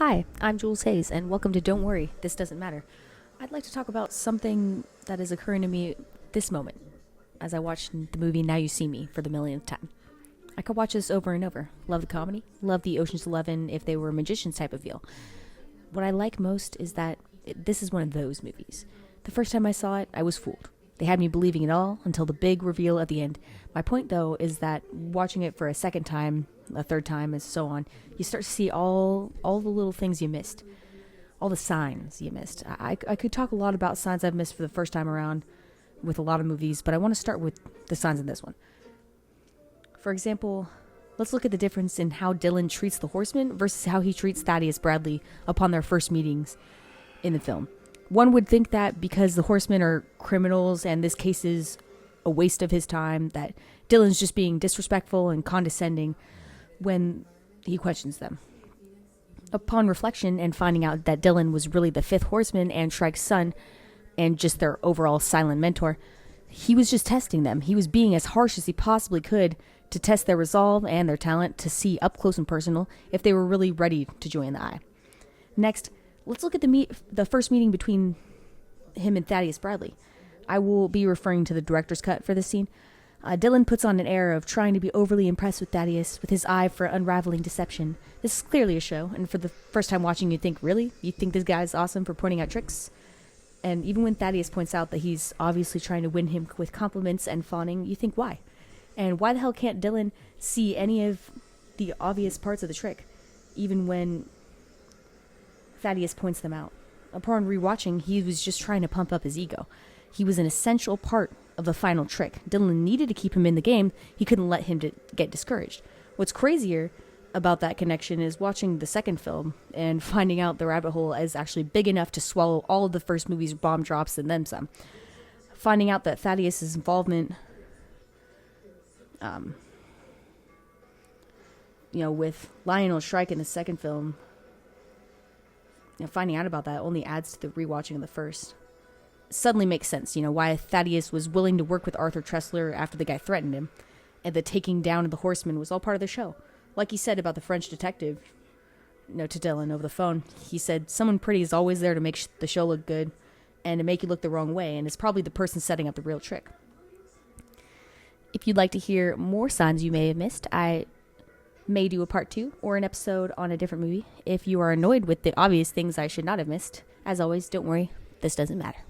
Hi, I'm Jules Hayes, and welcome to Don't Worry, This Doesn't Matter. I'd like to talk about something that is occurring to me this moment as I watch the movie Now You See Me for the millionth time. I could watch this over and over. Love the comedy, love the Ocean's 11 if they were magicians type of feel. What I like most is that this is one of those movies. The first time I saw it, I was fooled. They had me believing it all until the big reveal at the end. My point, though, is that watching it for a second time, a third time, and so on, you start to see all the little things you missed, all the signs you missed. I could talk a lot about signs I've missed for the first time around with a lot of movies, but I want to start with the signs in this one. For example, let's look at the difference in how Dylan treats the horsemen versus how he treats Thaddeus Bradley upon their first meetings in the film. One would think that because the horsemen are criminals and this case is a waste of his time, that Dylan's just being disrespectful and condescending when he questions them. Upon reflection and finding out that Dylan was really the fifth horseman and Shrike's son and just their overall silent mentor, he was just testing them. He was being as harsh as he possibly could to test their resolve and their talent to see up close and personal if they were really ready to join the Eye. Next, let's look at the first meeting between him and Thaddeus Bradley. I will be referring to the director's cut for this scene. Dylan puts on an air of trying to be overly impressed with Thaddeus, with his eye for unraveling deception. This is clearly a show, and for the first time watching, you think, really? You think this guy's awesome for pointing out tricks? And even when Thaddeus points out that he's obviously trying to win him with compliments and fawning, you think, why? And why the hell can't Dylan see any of the obvious parts of the trick, even when Thaddeus points them out? Upon rewatching, he was just trying to pump up his ego. He was an essential part of the final trick. Dylan needed to keep him in the game. He couldn't let him get discouraged. What's crazier about that connection is watching the second film and finding out the rabbit hole is actually big enough to swallow all of the first movie's bomb drops and then some. Finding out that Thaddeus' involvement with Lionel Shrike in the second film, finding out about that only adds to the rewatching of the first. Suddenly makes sense, why Thaddeus was willing to work with Arthur Tressler after the guy threatened him, and the taking down of the horsemen was all part of the show. Like he said about the French detective, to Dylan over the phone, he said, someone pretty is always there to make the show look good and to make you look the wrong way, and it's probably the person setting up the real trick. If you'd like to hear more signs you may have missed, I may do a part 2 or an episode on a different movie. If you are annoyed with the obvious things I should not have missed, as always, don't worry, this doesn't matter.